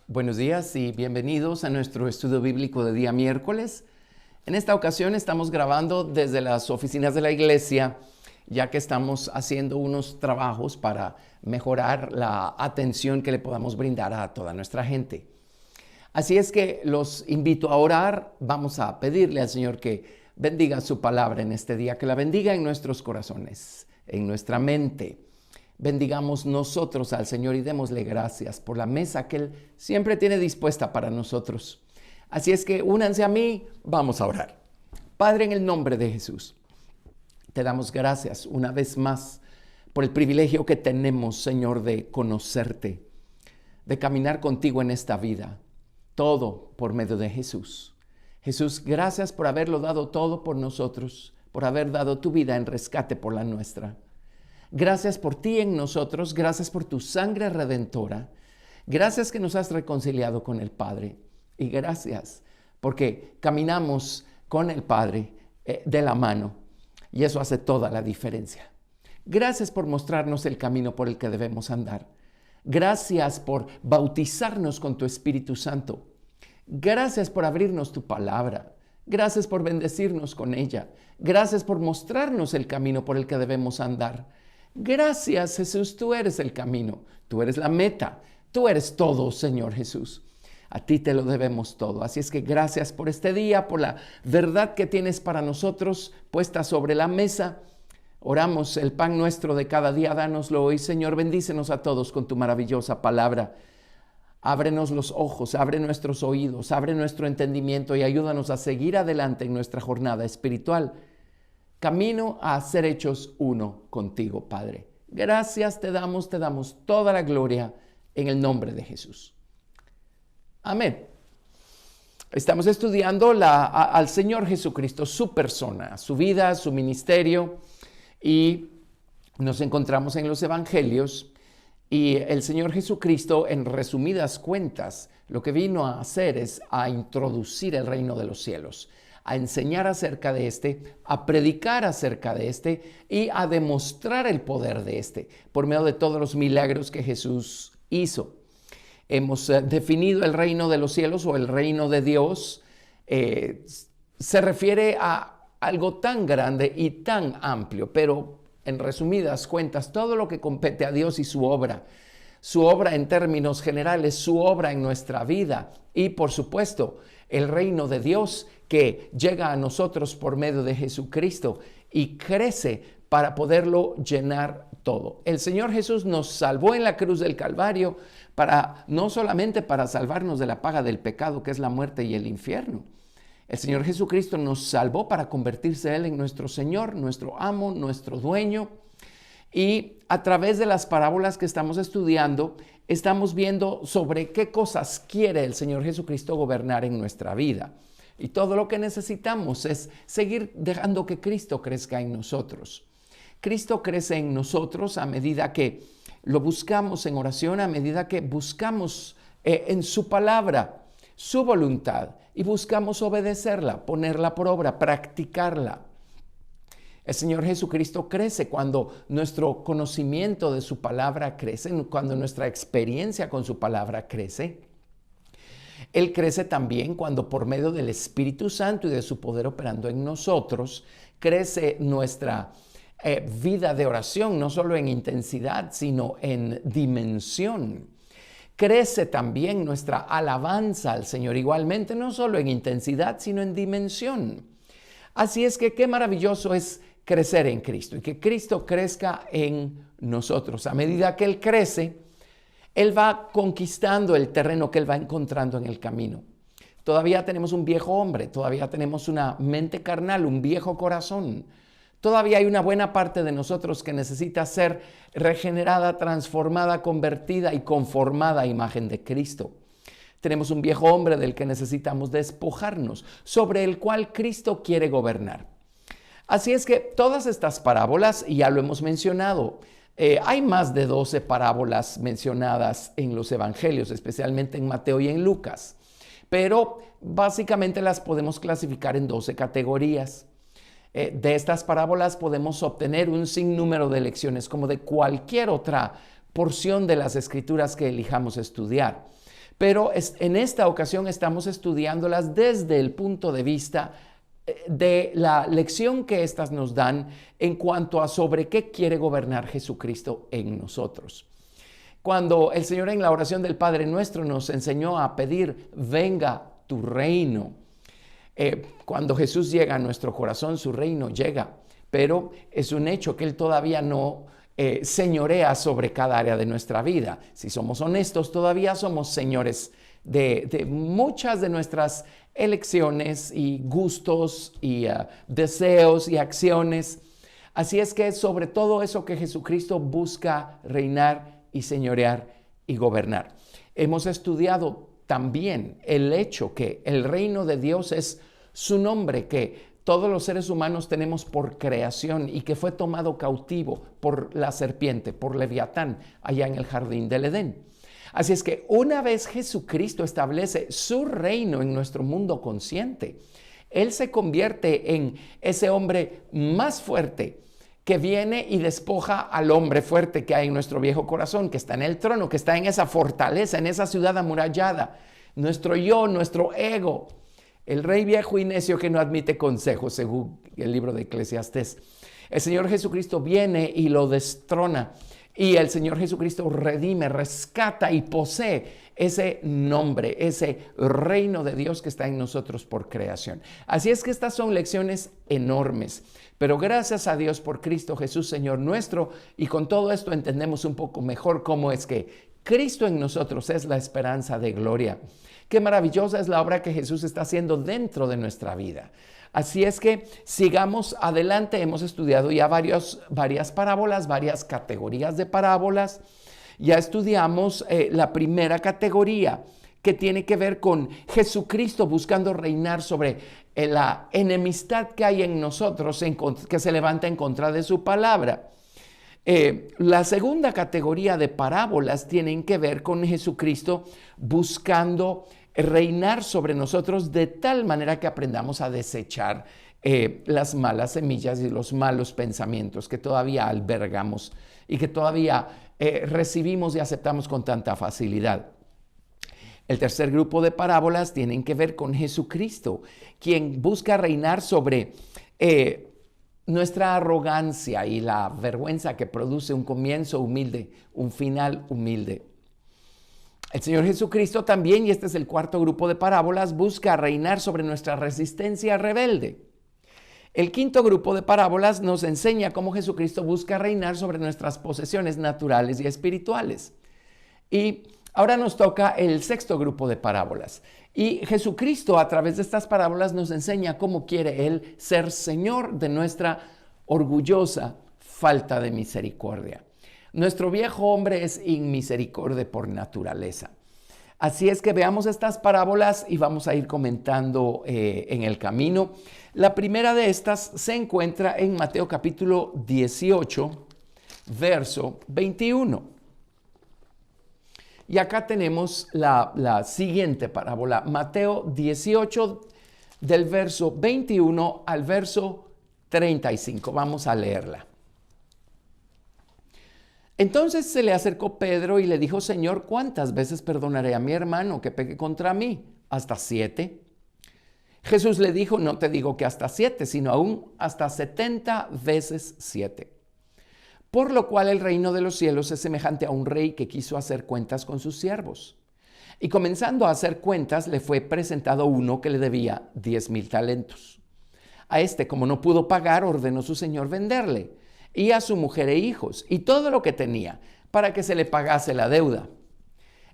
Buenos días y bienvenidos a nuestro estudio bíblico de día miércoles. En esta ocasión estamos grabando desde las oficinas de la iglesia, ya que estamos haciendo unos trabajos para mejorar la atención que le podamos brindar a toda nuestra gente. Así es que los invito a orar. Vamos a pedirle al Señor que bendiga su palabra en este día, que la bendiga en nuestros corazones, en nuestra mente. Bendigamos nosotros al Señor y démosle gracias por la mesa que Él siempre tiene dispuesta para nosotros. Así es que únanse a mí, vamos a orar. Padre, en el nombre de Jesús, te damos gracias una vez más por el privilegio que tenemos, Señor, de conocerte, de caminar contigo en esta vida, todo por medio de Jesús. Jesús, gracias por haberlo dado todo por nosotros, por haber dado tu vida en rescate por la nuestra. Gracias por ti en nosotros, gracias por tu sangre redentora, gracias que nos has reconciliado con el Padre y gracias porque caminamos con el Padre de la mano y eso hace toda la diferencia. Gracias por mostrarnos el camino por el que debemos andar. Gracias por bautizarnos con tu Espíritu Santo. Gracias por abrirnos tu palabra. Gracias por bendecirnos con ella. Gracias por mostrarnos el camino por el que debemos andar. Gracias, Jesús, tú eres el camino, tú eres la meta, tú eres todo, Señor Jesús. A ti te lo debemos todo. Así es que gracias por este día, por la verdad que tienes para nosotros puesta sobre la mesa. Oramos el pan nuestro de cada día, dánoslo hoy, Señor. Bendícenos a todos con tu maravillosa palabra. Ábrenos los ojos, abre nuestros oídos, abre nuestro entendimiento y ayúdanos a seguir adelante en nuestra jornada espiritual. Camino a ser hechos uno contigo, Padre. Gracias te damos toda la gloria en el nombre de Jesús. Amén. Estamos estudiando al Señor Jesucristo, su persona, su vida, su ministerio, y nos encontramos en los evangelios. Y el Señor Jesucristo, en resumidas cuentas, lo que vino a hacer es a introducir el reino de los cielos, a enseñar acerca de este, a predicar acerca de este y a demostrar el poder de este por medio de todos los milagros que Jesús hizo. Hemos definido el reino de los cielos o el reino de Dios. Se refiere a algo tan grande y tan amplio, pero en resumidas cuentas, todo lo que compete a Dios y su obra en términos generales, su obra en nuestra vida y, por supuesto, el reino de Dios que llega a nosotros por medio de Jesucristo y crece para poderlo llenar todo. El Señor Jesús nos salvó en la cruz del Calvario no solamente para salvarnos de la paga del pecado, que es la muerte y el infierno. El Señor Jesucristo nos salvó para convertirse Él en nuestro Señor, nuestro amo, nuestro dueño. Y a través de las parábolas que estamos estudiando, estamos viendo sobre qué cosas quiere el Señor Jesucristo gobernar en nuestra vida. Y todo lo que necesitamos es seguir dejando que Cristo crezca en nosotros. Cristo crece en nosotros a medida que lo buscamos en oración, a medida que buscamos en su palabra, su voluntad, y buscamos obedecerla, ponerla por obra, practicarla. El Señor Jesucristo crece cuando nuestro conocimiento de su palabra crece, cuando nuestra experiencia con su palabra crece. Él crece también cuando por medio del Espíritu Santo y de su poder operando en nosotros, crece nuestra vida de oración, no solo en intensidad, sino en dimensión. Crece también nuestra alabanza al Señor, igualmente, no solo en intensidad, sino en dimensión. Así es que qué maravilloso es crecer en Cristo y que Cristo crezca en nosotros. A medida que Él crece, Él va conquistando el terreno que Él va encontrando en el camino. Todavía tenemos un viejo hombre, todavía tenemos una mente carnal, un viejo corazón. Todavía hay una buena parte de nosotros que necesita ser regenerada, transformada, convertida y conformada a imagen de Cristo. Tenemos un viejo hombre del que necesitamos despojarnos, sobre el cual Cristo quiere gobernar. Así es que todas estas parábolas, y ya lo hemos mencionado, hay más de 12 parábolas mencionadas en los evangelios, especialmente en Mateo y en Lucas, pero básicamente las podemos clasificar en 12 categorías. De estas parábolas podemos obtener un sinnúmero de lecciones como de cualquier otra porción de las Escrituras que elijamos estudiar. Pero en esta ocasión estamos estudiándolas desde el punto de vista de la lección que éstas nos dan en cuanto a sobre qué quiere gobernar Jesucristo en nosotros. Cuando el Señor en la oración del Padre Nuestro nos enseñó a pedir, venga tu reino. Cuando Jesús llega a nuestro corazón, su reino llega, pero es un hecho que Él todavía no señorea sobre cada área de nuestra vida. Si somos honestos, todavía somos señores de muchas de nuestras elecciones y gustos y deseos y acciones. Así es que sobre todo eso que Jesucristo busca reinar y señorear y gobernar. Hemos estudiado también el hecho que el reino de Dios es su nombre, que todos los seres humanos tenemos por creación y que fue tomado cautivo por la serpiente, por Leviatán, allá en el jardín del Edén. Así es que una vez Jesucristo establece su reino en nuestro mundo consciente, Él se convierte en ese hombre más fuerte que viene y despoja al hombre fuerte que hay en nuestro viejo corazón, que está en el trono, que está en esa fortaleza, en esa ciudad amurallada, nuestro yo, nuestro ego, el rey viejo y necio que no admite consejos, según el libro de Eclesiastés. El Señor Jesucristo viene y lo destrona, y el Señor Jesucristo redime, rescata y posee ese nombre, ese reino de Dios que está en nosotros por creación. Así es que estas son lecciones enormes, pero gracias a Dios por Cristo Jesús, Señor nuestro, y con todo esto entendemos un poco mejor cómo es que Cristo en nosotros es la esperanza de gloria. Qué maravillosa es la obra que Jesús está haciendo dentro de nuestra vida. Así es que sigamos adelante. Hemos estudiado ya varias parábolas, varias categorías de parábolas. Ya estudiamos la primera categoría, que tiene que ver con Jesucristo buscando reinar sobre la enemistad que hay en nosotros, que se levanta en contra de su palabra. La segunda categoría de parábolas tienen que ver con Jesucristo buscando reinar sobre nosotros de tal manera que aprendamos a desechar las malas semillas y los malos pensamientos que todavía albergamos y que todavía recibimos y aceptamos con tanta facilidad. El tercer grupo de parábolas tienen que ver con Jesucristo, quien busca reinar sobre nuestra arrogancia y la vergüenza que produce un comienzo humilde, un final humilde. El Señor Jesucristo también, y este es el cuarto grupo de parábolas, busca reinar sobre nuestra resistencia rebelde. El quinto grupo de parábolas nos enseña cómo Jesucristo busca reinar sobre nuestras posesiones naturales y espirituales. Y ahora nos toca el sexto grupo de parábolas. Y Jesucristo a través de estas parábolas nos enseña cómo quiere Él ser Señor de nuestra orgullosa falta de misericordia. Nuestro viejo hombre es inmisericordia por naturaleza. Así es que veamos estas parábolas y vamos a ir comentando en el camino. La primera de estas se encuentra en Mateo capítulo 18, verso 21. Y acá tenemos la siguiente parábola, Mateo 18, del verso 21 al verso 35. Vamos a leerla. Entonces se le acercó Pedro y le dijo, Señor, ¿cuántas veces perdonaré a mi hermano que peque contra mí? ¿Hasta 7? Jesús le dijo, no te digo que hasta 7, sino aún hasta 70 veces 7. Por lo cual el reino de los cielos es semejante a un rey que quiso hacer cuentas con sus siervos. Y comenzando a hacer cuentas, le fue presentado uno que le debía 10,000 talentos. A este, como no pudo pagar, ordenó su señor venderle, y a su mujer e hijos, y todo lo que tenía, para que se le pagase la deuda.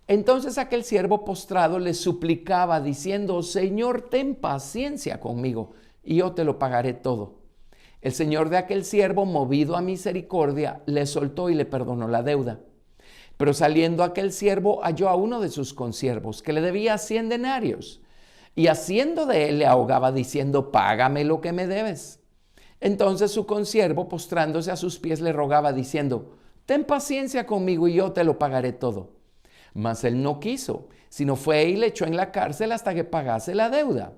Entonces aquel siervo postrado le suplicaba, diciendo, Señor, ten paciencia conmigo, y yo te lo pagaré todo. El señor de aquel siervo, movido a misericordia, le soltó y le perdonó la deuda. Pero saliendo aquel siervo, halló a uno de sus consiervos, que le debía 100 denarios, y haciendo de él le ahogaba, diciendo, págame lo que me debes. Entonces su consiervo, postrándose a sus pies, le rogaba, diciendo, ten paciencia conmigo y yo te lo pagaré todo. Mas él no quiso, sino fue y le echó en la cárcel hasta que pagase la deuda.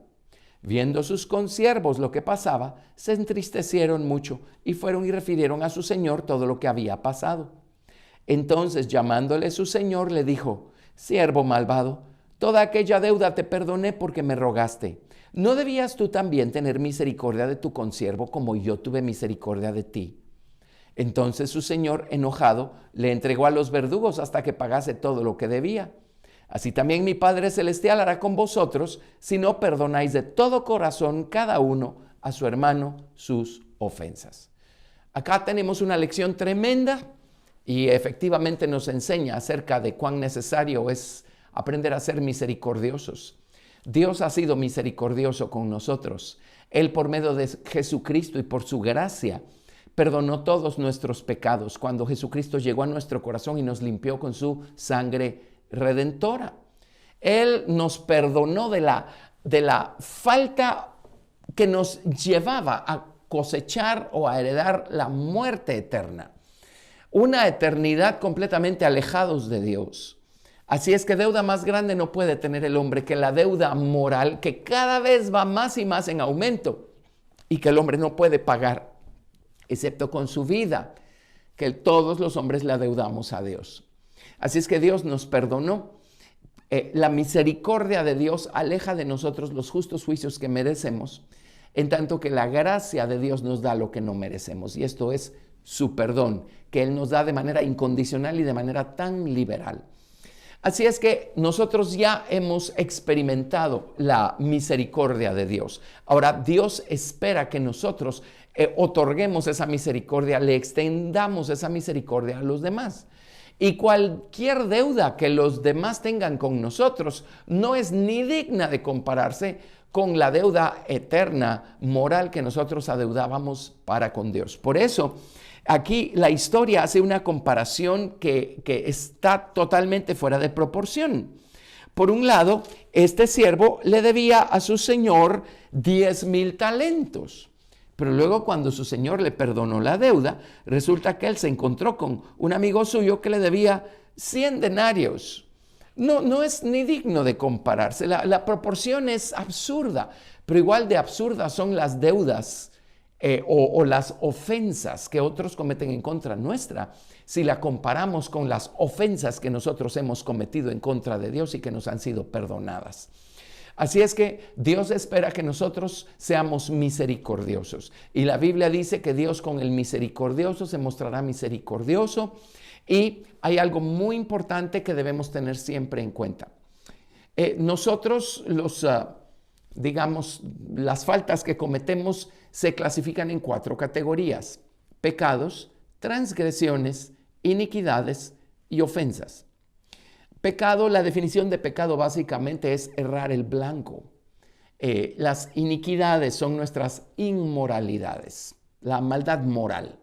Viendo sus consiervos lo que pasaba, se entristecieron mucho y fueron y refirieron a su señor todo lo que había pasado. Entonces, llamándole su señor, le dijo, siervo malvado, Toda aquella deuda te perdoné porque me rogaste. ¿No debías tú también tener misericordia de tu consiervo como yo tuve misericordia de ti? Entonces su señor, enojado, le entregó a los verdugos hasta que pagase todo lo que debía. Así también mi Padre Celestial hará con vosotros si no perdonáis de todo corazón cada uno a su hermano sus ofensas. Acá tenemos una lección tremenda y efectivamente nos enseña acerca de cuán necesario es aprender a ser misericordiosos. Dios ha sido misericordioso con nosotros. Él, por medio de Jesucristo y por su gracia, perdonó todos nuestros pecados cuando Jesucristo llegó a nuestro corazón y nos limpió con su sangre redentora. Él nos perdonó de la falta que nos llevaba a cosechar o a heredar la muerte eterna. Una eternidad completamente alejados de Dios. Así es que deuda más grande no puede tener el hombre que la deuda moral, que cada vez va más y más en aumento y que el hombre no puede pagar, excepto con su vida, que todos los hombres le adeudamos a Dios. Así es que Dios nos perdonó. La misericordia de Dios aleja de nosotros los justos juicios que merecemos, en tanto que la gracia de Dios nos da lo que no merecemos. Y esto es su perdón, que Él nos da de manera incondicional y de manera tan liberal. Así es que nosotros ya hemos experimentado la misericordia de Dios. Ahora Dios espera que nosotros otorguemos esa misericordia, le extendamos esa misericordia a los demás. Y cualquier deuda que los demás tengan con nosotros no es ni digna de compararse con la deuda eterna moral que nosotros adeudábamos para con Dios. Por eso, aquí la historia hace una comparación que está totalmente fuera de proporción. Por un lado, este siervo le debía a su señor 10,000 talentos. Pero luego cuando su señor le perdonó la deuda, resulta que él se encontró con un amigo suyo que le debía 100 denarios. No es ni digno de compararse. La proporción es absurda, pero igual de absurdas son las deudas o las ofensas que otros cometen en contra nuestra, si la comparamos con las ofensas que nosotros hemos cometido en contra de Dios y que nos han sido perdonadas. Así es que Dios espera que nosotros seamos misericordiosos. Y la Biblia dice que Dios con el misericordioso se mostrará misericordioso. Y hay algo muy importante que debemos tener siempre en cuenta. Nosotros, las faltas que cometemos se clasifican en 4 categorías: pecados, transgresiones, iniquidades y ofensas. Pecado, la definición de pecado básicamente es errar el blanco. Las iniquidades son nuestras inmoralidades, la maldad moral.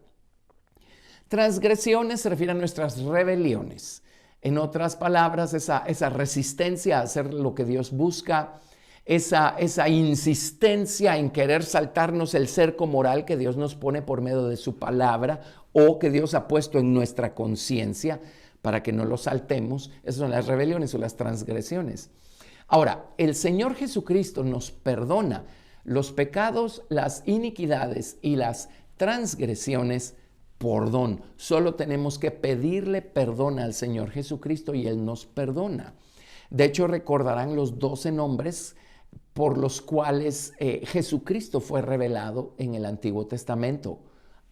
Transgresiones se refieren a nuestras rebeliones. En otras palabras, esa resistencia a hacer lo que Dios busca, esa insistencia en querer saltarnos el cerco moral que Dios nos pone por medio de su palabra o que Dios ha puesto en nuestra conciencia para que no lo saltemos. Esas son las rebeliones o las transgresiones. Ahora, el Señor Jesucristo nos perdona los pecados, las iniquidades y las transgresiones por don. Solo tenemos que pedirle perdón al Señor Jesucristo y Él nos perdona. De hecho, recordarán los 12 nombres por los cuales Jesucristo fue revelado en el Antiguo Testamento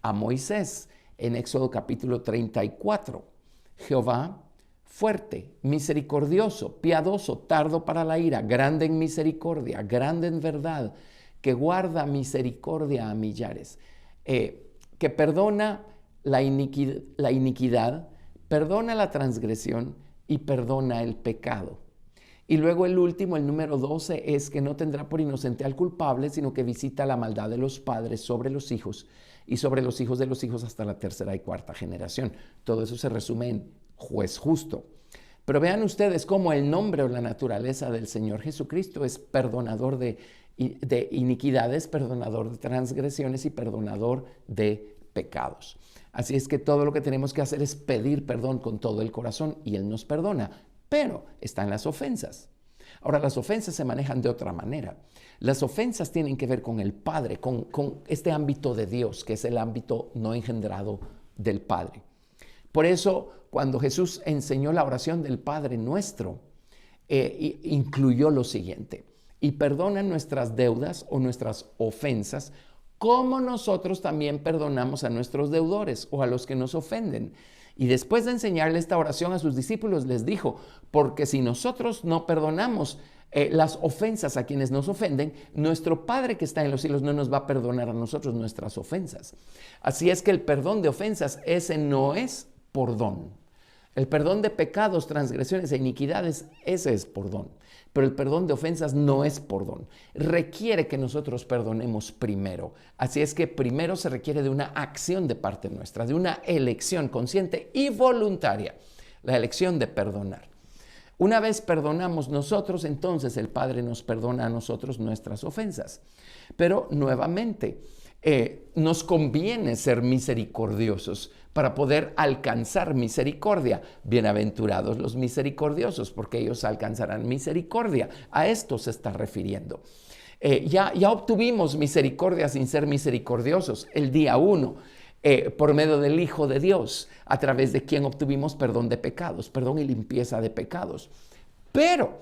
a Moisés en Éxodo capítulo 34. Jehová, fuerte, misericordioso, piadoso, tardo para la ira, grande en misericordia, grande en verdad, que guarda misericordia a millares, que perdona la iniquidad, perdona la transgresión y perdona el pecado. Y luego el último, el número 12, es que no tendrá por inocente al culpable, sino que visita la maldad de los padres sobre los hijos y sobre los hijos de los hijos hasta la 3ª y 4ª generación. Todo eso se resume en juez justo. Pero vean ustedes cómo el nombre o la naturaleza del Señor Jesucristo es perdonador de iniquidades, perdonador de transgresiones y perdonador de pecados. Así es que todo lo que tenemos que hacer es pedir perdón con todo el corazón y Él nos perdona. Pero están las ofensas. Ahora, las ofensas se manejan de otra manera. Las ofensas tienen que ver con el Padre, con este ámbito de Dios, que es el ámbito no engendrado del Padre. Por eso, cuando Jesús enseñó la oración del Padre Nuestro, incluyó lo siguiente: y perdona nuestras deudas o nuestras ofensas, como nosotros también perdonamos a nuestros deudores o a los que nos ofenden. Y después de enseñarle esta oración a sus discípulos, les dijo: porque si nosotros no perdonamos las ofensas a quienes nos ofenden, nuestro Padre que está en los cielos no nos va a perdonar a nosotros nuestras ofensas. Así es que el perdón de ofensas, ese no es por don. El perdón de pecados, transgresiones e iniquidades, ese es por don. Pero el perdón de ofensas no es por don. Requiere que nosotros perdonemos primero. Así es que primero se requiere de una acción de parte nuestra, de una elección consciente y voluntaria. La elección de perdonar. Una vez perdonamos nosotros, entonces el Padre nos perdona a nosotros nuestras ofensas. Pero nuevamente, nos conviene ser misericordiosos para poder alcanzar misericordia. Bienaventurados los misericordiosos, porque ellos alcanzarán misericordia. A esto se está refiriendo. Ya obtuvimos misericordia sin ser misericordiosos el día 1. Por medio del Hijo de Dios, a través de quien obtuvimos perdón de pecados, perdón y limpieza de pecados. Pero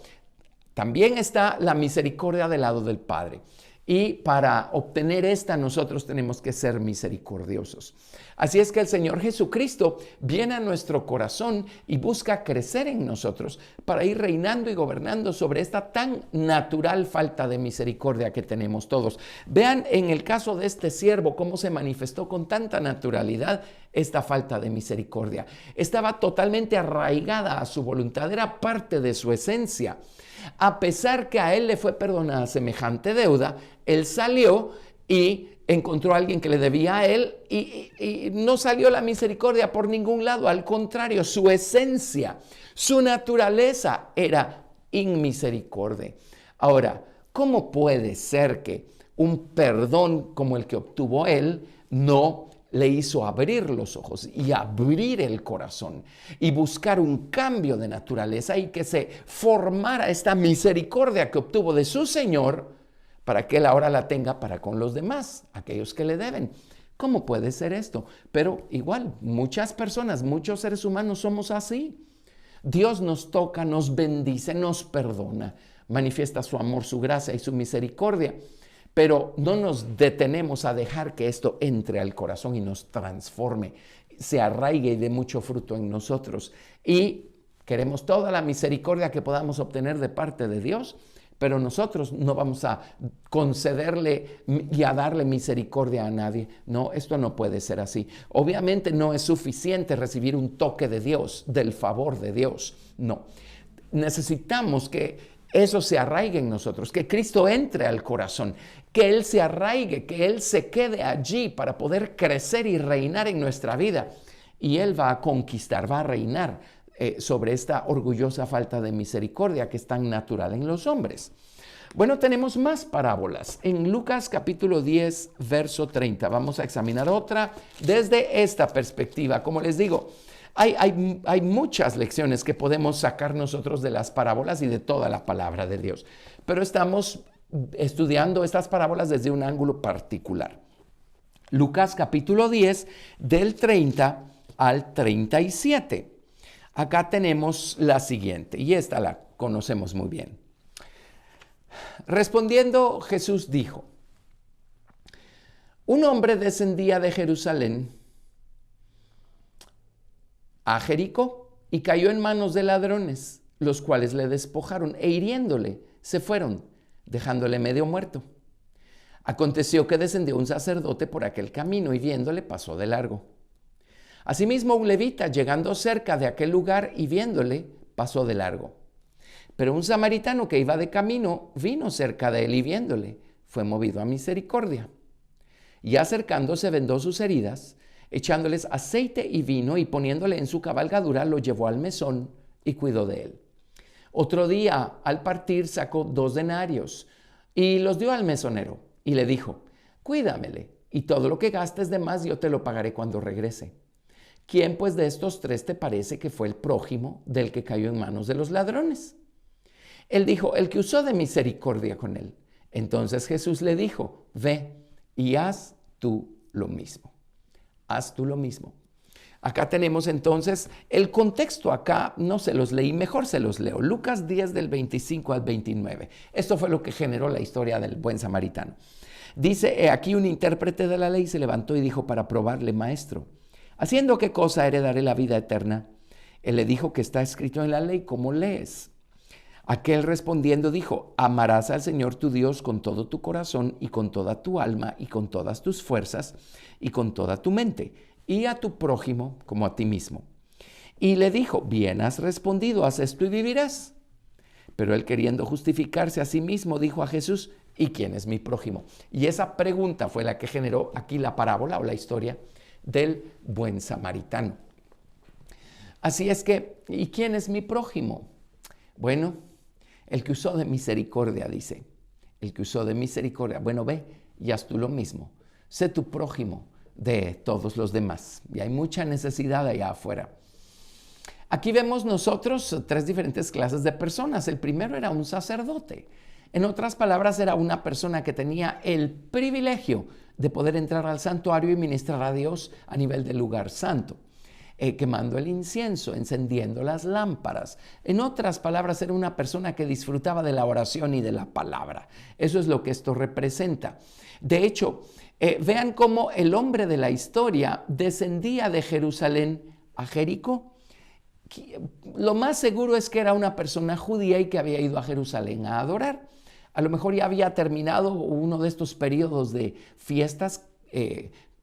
también está la misericordia del lado del Padre. Y para obtener esta, nosotros tenemos que ser misericordiosos. Así es que el Señor Jesucristo viene a nuestro corazón y busca crecer en nosotros para ir reinando y gobernando sobre esta tan natural falta de misericordia que tenemos todos. Vean en el caso de este siervo cómo se manifestó con tanta naturalidad esta falta de misericordia. Estaba totalmente arraigada a su voluntad, era parte de su esencia. A pesar que a él le fue perdonada semejante deuda, él salió y encontró a alguien que le debía a él y no salió la misericordia por ningún lado. Al contrario, su esencia, su naturaleza era inmisericordia. Ahora, ¿cómo puede ser que un perdón como el que obtuvo él no le hizo abrir los ojos y abrir el corazón y buscar un cambio de naturaleza y que se formara esta misericordia que obtuvo de su Señor para que él ahora la tenga para con los demás, aquellos que le deben? ¿Cómo puede ser esto? Pero igual, muchas personas, muchos seres humanos somos así. Dios nos toca, nos bendice, nos perdona, manifiesta su amor, su gracia y su misericordia. Pero no nos detenemos a dejar que esto entre al corazón y nos transforme, se arraigue y dé mucho fruto en nosotros. Y queremos toda la misericordia que podamos obtener de parte de Dios, pero nosotros no vamos a concederle y a darle misericordia a nadie. No, esto no puede ser así. Obviamente no es suficiente recibir un toque de Dios, del favor de Dios. No, necesitamos que eso se arraigue en nosotros, que Cristo entre al corazón, que Él se arraigue, que Él se quede allí para poder crecer y reinar en nuestra vida. Y Él va a conquistar, va a reinar sobre esta orgullosa falta de misericordia que es tan natural en los hombres. Bueno, tenemos más parábolas. En Lucas capítulo 10, verso 30, vamos a examinar otra desde esta perspectiva. Como les digo, hay muchas lecciones que podemos sacar nosotros de las parábolas y de toda la palabra de Dios, pero estamos estudiando estas parábolas desde un ángulo particular. Lucas capítulo 10, del 30 al 37. Acá tenemos la siguiente, y esta la conocemos muy bien. Respondiendo, Jesús dijo: un hombre descendía de Jerusalén a Jericó y cayó en manos de ladrones, los cuales le despojaron e hiriéndole se fueron, dejándole medio muerto. Aconteció que descendió un sacerdote por aquel camino y viéndole pasó de largo. Asimismo un levita, llegando cerca de aquel lugar y viéndole, pasó de largo. Pero un samaritano que iba de camino vino cerca de él y viéndole, fue movido a misericordia. Y acercándose vendó sus heridas, echándoles aceite y vino y poniéndole en su cabalgadura, lo llevó al mesón y cuidó de él. Otro día, al partir, sacó 2 denarios y los dio al mesonero y le dijo: cuídamele, y todo lo que gastes de más yo te lo pagaré cuando regrese. ¿Quién pues de estos 3 te parece que fue el prójimo del que cayó en manos de los ladrones? Él dijo: el que usó de misericordia con él. Entonces Jesús le dijo: ve y haz tú lo mismo. Haz tú lo mismo. Acá tenemos entonces el contexto. Acá no se los leí, mejor se los leo. Lucas 10 del 25 al 29. Esto fue lo que generó la historia del buen samaritano. Dice, he aquí un intérprete de la ley se levantó y dijo para probarle: Maestro, ¿haciendo qué cosa heredaré la vida eterna? Él le dijo que está escrito en la ley, ¿cómo lees? Aquel respondiendo dijo: amarás al Señor tu Dios con todo tu corazón y con toda tu alma y con todas tus fuerzas y con toda tu mente, y a tu prójimo como a ti mismo. Y le dijo: bien has respondido, haz esto y vivirás. Pero él, queriendo justificarse a sí mismo, dijo a Jesús: ¿y quién es mi prójimo? Y esa pregunta fue la que generó aquí la parábola o la historia del buen samaritano. Así es que, ¿y quién es mi prójimo? Bueno, el que usó de misericordia, dice. El que usó de misericordia. Bueno, ve y haz tú lo mismo. Sé tu prójimo de todos los demás. Y hay mucha necesidad allá afuera. Aquí vemos nosotros 3 diferentes clases de personas. El primero era un sacerdote. En otras palabras, era una persona que tenía el privilegio de poder entrar al santuario y ministrar a Dios a nivel del lugar santo. Quemando el incienso, encendiendo las lámparas. En otras palabras, era una persona que disfrutaba de la oración y de la palabra. Eso es lo que esto representa. De hecho, vean cómo el hombre de la historia descendía de Jerusalén a Jericó. Lo más seguro es que era una persona judía y que había ido a Jerusalén a adorar. A lo mejor ya había terminado uno de estos periodos de fiestas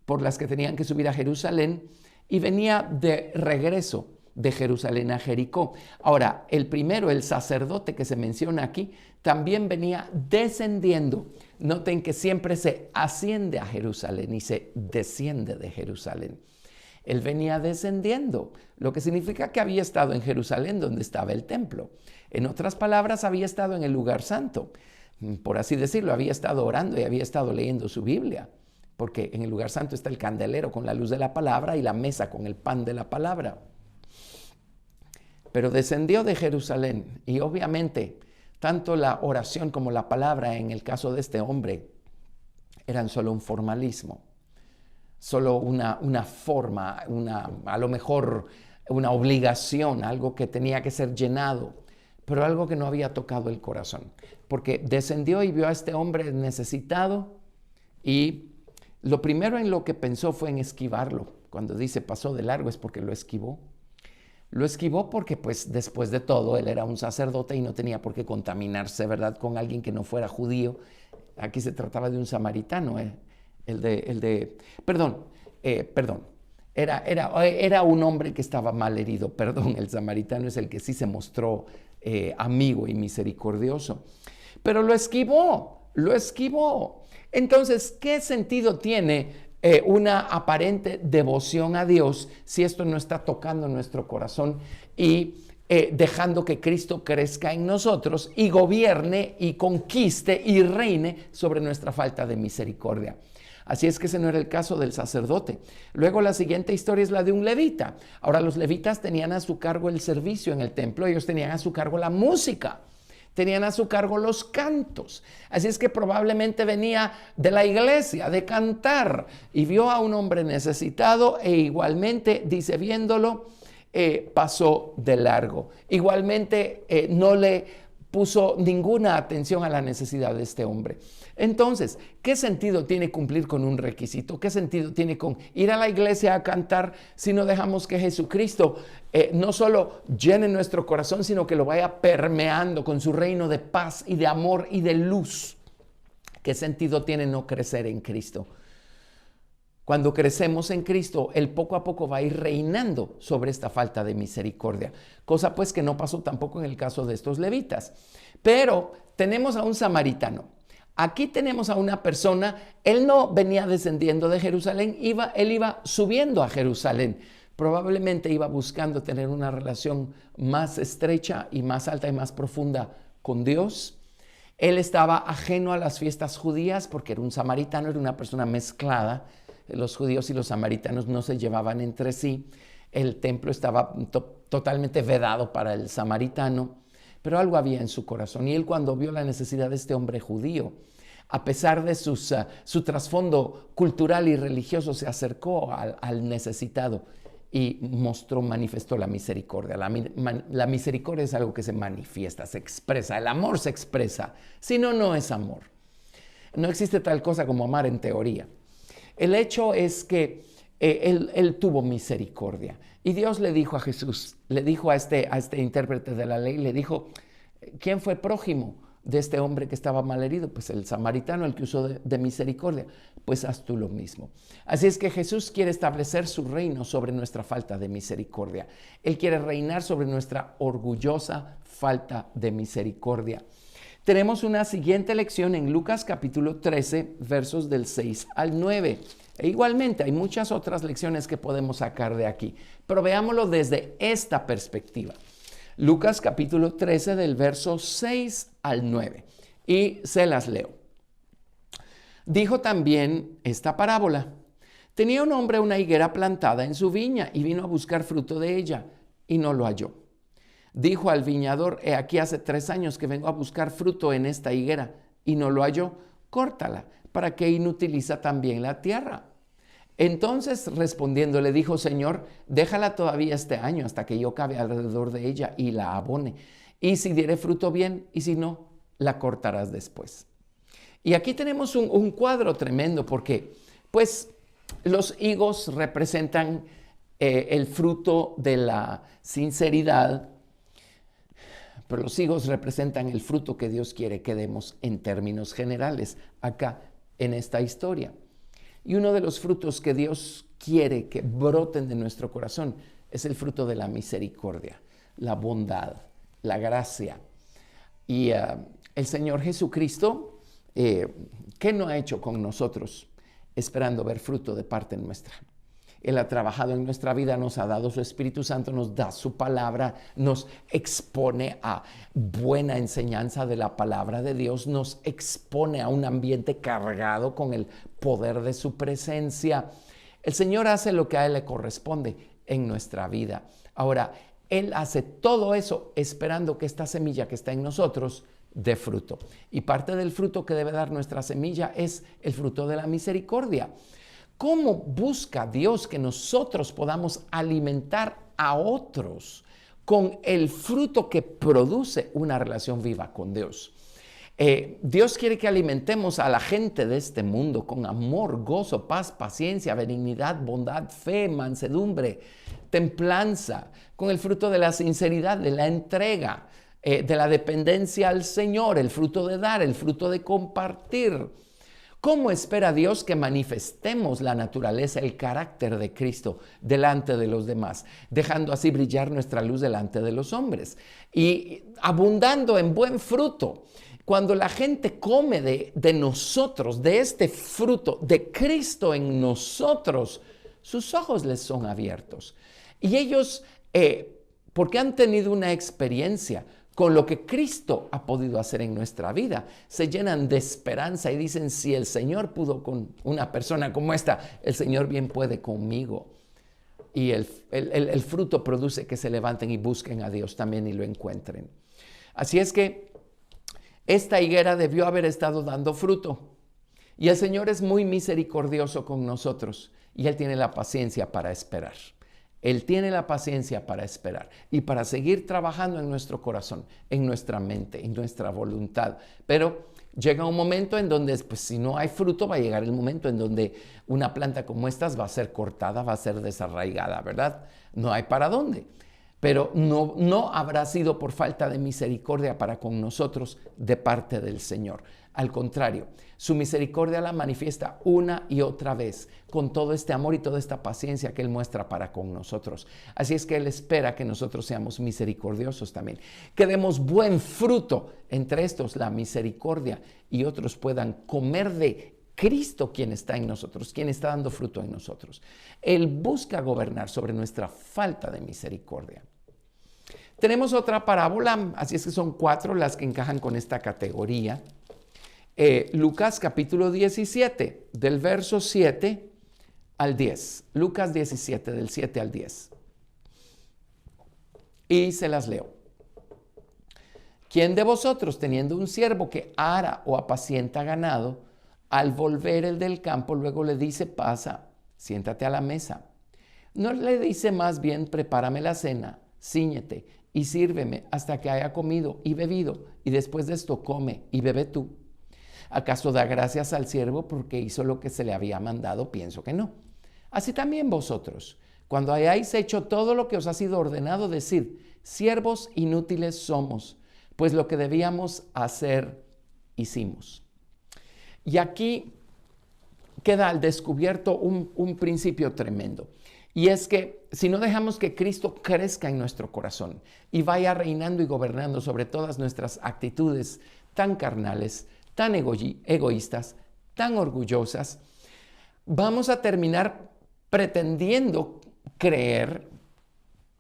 por las que tenían que subir a Jerusalén, y venía de regreso de Jerusalén a Jericó. Ahora, el primero, el sacerdote que se menciona aquí, también venía descendiendo. Noten que siempre se asciende a Jerusalén y se desciende de Jerusalén. Él venía descendiendo, lo que significa que había estado en Jerusalén, donde estaba el templo. En otras palabras, había estado en el lugar santo. Por así decirlo, había estado orando y había estado leyendo su Biblia. Porque en el lugar santo está el candelero con la luz de la palabra y la mesa con el pan de la palabra. Pero descendió de Jerusalén y obviamente tanto la oración como la palabra en el caso de este hombre eran solo un formalismo, solo una forma, a lo mejor una obligación, algo que tenía que ser llenado, pero algo que no había tocado el corazón. Porque descendió y vio a este hombre necesitado y lo primero en lo que pensó fue en esquivarlo. Cuando dice pasó de largo es porque lo esquivó. Lo esquivó porque, pues, después de todo, él era un sacerdote y no tenía por qué contaminarse, ¿verdad?, con alguien que no fuera judío. Aquí se trataba de un samaritano, Era un hombre que estaba mal herido, perdón. El samaritano es el que sí se mostró amigo y misericordioso. Pero lo esquivó. Entonces, ¿qué sentido tiene una aparente devoción a Dios si esto no está tocando nuestro corazón y dejando que Cristo crezca en nosotros y gobierne y conquiste y reine sobre nuestra falta de misericordia? Así es que ese no era el caso del sacerdote. Luego la siguiente historia es la de un levita. Ahora, los levitas tenían a su cargo el servicio en el templo, ellos tenían a su cargo la música. Tenían a su cargo los cantos. Así es que probablemente venía de la iglesia, de cantar, y vio a un hombre necesitado e igualmente, dice, viéndolo, pasó de largo. Igualmente no le puso ninguna atención a la necesidad de este hombre. Entonces, ¿qué sentido tiene cumplir con un requisito? ¿Qué sentido tiene con ir a la iglesia a cantar si no dejamos que Jesucristo no solo llene nuestro corazón, sino que lo vaya permeando con su reino de paz y de amor y de luz? ¿Qué sentido tiene no crecer en Cristo? Cuando crecemos en Cristo, Él poco a poco va a ir reinando sobre esta falta de misericordia. Cosa pues que no pasó tampoco en el caso de estos levitas. Pero tenemos a un samaritano. Aquí tenemos a una persona, él no venía descendiendo de Jerusalén, él iba subiendo a Jerusalén. Probablemente iba buscando tener una relación más estrecha y más alta y más profunda con Dios. Él estaba ajeno a las fiestas judías porque era un samaritano, era una persona mezclada. Los judíos y los samaritanos no se llevaban entre sí. El templo estaba totalmente vedado para el samaritano. Pero algo había en su corazón y él, cuando vio la necesidad de este hombre judío, a pesar de su trasfondo cultural y religioso, se acercó al necesitado y manifestó la misericordia. La misericordia es algo que se manifiesta, se expresa. El amor se expresa. Si no, no es amor. No existe tal cosa como amar en teoría. El hecho es que él tuvo misericordia. Y Dios le dijo a Jesús, le dijo a este intérprete de la ley, le dijo, ¿quién fue prójimo de este hombre que estaba malherido? Pues el samaritano, el que usó de misericordia. Pues haz tú lo mismo. Así es que Jesús quiere establecer su reino sobre nuestra falta de misericordia. Él quiere reinar sobre nuestra orgullosa falta de misericordia. Tenemos una siguiente lección en Lucas capítulo 13, versos del 6 al 9. E igualmente hay muchas otras lecciones que podemos sacar de aquí, pero veámoslo desde esta perspectiva. Lucas capítulo 13 del verso 6 al 9. Y se las leo. Dijo también esta parábola. Tenía un hombre una higuera plantada en su viña y vino a buscar fruto de ella y no lo halló. Dijo al viñador, he aquí hace 3 años que vengo a buscar fruto en esta higuera y no lo halló, córtala, ¿para qué inutiliza también la tierra? Entonces respondiendo le dijo, Señor, déjala todavía este año hasta que yo cabe alrededor de ella y la abone. Y si diere fruto bien, y si no, la cortarás después. Y aquí tenemos un cuadro tremendo porque, pues, los higos representan el fruto de la sinceridad, pero los higos representan el fruto que Dios quiere que demos en términos generales acá en esta historia. Y uno de los frutos que Dios quiere que broten de nuestro corazón es el fruto de la misericordia, la bondad, la gracia. Y el Señor Jesucristo, ¿qué no ha hecho con nosotros esperando ver fruto de parte nuestra? Él ha trabajado en nuestra vida, nos ha dado su Espíritu Santo, nos da su palabra, nos expone a buena enseñanza de la palabra de Dios, nos expone a un ambiente cargado con el poder de su presencia. El Señor hace lo que a Él le corresponde en nuestra vida. Ahora, Él hace todo eso esperando que esta semilla que está en nosotros dé fruto. Y parte del fruto que debe dar nuestra semilla es el fruto de la misericordia. ¿Cómo busca Dios que nosotros podamos alimentar a otros con el fruto que produce una relación viva con Dios? Dios quiere que alimentemos a la gente de este mundo con amor, gozo, paz, paciencia, benignidad, bondad, fe, mansedumbre, templanza, con el fruto de la sinceridad, de la entrega, de la dependencia al Señor, el fruto de dar, el fruto de compartir. ¿Cómo espera Dios que manifestemos la naturaleza, el carácter de Cristo delante de los demás, dejando así brillar nuestra luz delante de los hombres y abundando en buen fruto? Cuando la gente come de nosotros, de este fruto de Cristo en nosotros, sus ojos les son abiertos. Y ellos, porque han tenido una experiencia con lo que Cristo ha podido hacer en nuestra vida, se llenan de esperanza y dicen, si el Señor pudo con una persona como esta, el Señor bien puede conmigo. Y el fruto produce que se levanten y busquen a Dios también y lo encuentren. Así es que esta higuera debió haber estado dando fruto. Y el Señor es muy misericordioso con nosotros y Él tiene la paciencia para esperar. Él tiene la paciencia para esperar y para seguir trabajando en nuestro corazón, en nuestra mente, en nuestra voluntad. Pero llega un momento en donde, pues, si no hay fruto, va a llegar el momento en donde una planta como estas va a ser cortada, va a ser desarraigada, ¿verdad? No hay para dónde. Pero no habrá sido por falta de misericordia para con nosotros de parte del Señor. Al contrario, su misericordia la manifiesta una y otra vez con todo este amor y toda esta paciencia que Él muestra para con nosotros. Así es que Él espera que nosotros seamos misericordiosos también, que demos buen fruto, entre estos la misericordia, y otros puedan comer de Cristo quien está en nosotros, quien está dando fruto en nosotros. Él busca gobernar sobre nuestra falta de misericordia. Tenemos otra parábola, así es que son 4 las que encajan con esta categoría. Lucas capítulo 17, del verso 7 al 10. Lucas 17, del 7 al 10. Y se las leo. ¿Quién de vosotros, teniendo un siervo que ara o apacienta ganado, al volver el del campo, luego le dice, pasa, siéntate a la mesa? ¿No le dice más bien, prepárame la cena, cíñete y sírveme hasta que haya comido y bebido, y después de esto come y bebe tú? ¿Acaso da gracias al siervo porque hizo lo que se le había mandado? Pienso que no. Así también vosotros, cuando hayáis hecho todo lo que os ha sido ordenado, decid, siervos inútiles somos, pues lo que debíamos hacer, hicimos. Y aquí queda al descubierto un principio tremendo. Y es que si no dejamos que Cristo crezca en nuestro corazón y vaya reinando y gobernando sobre todas nuestras actitudes tan carnales, tan egoístas, tan orgullosas, vamos a terminar pretendiendo creer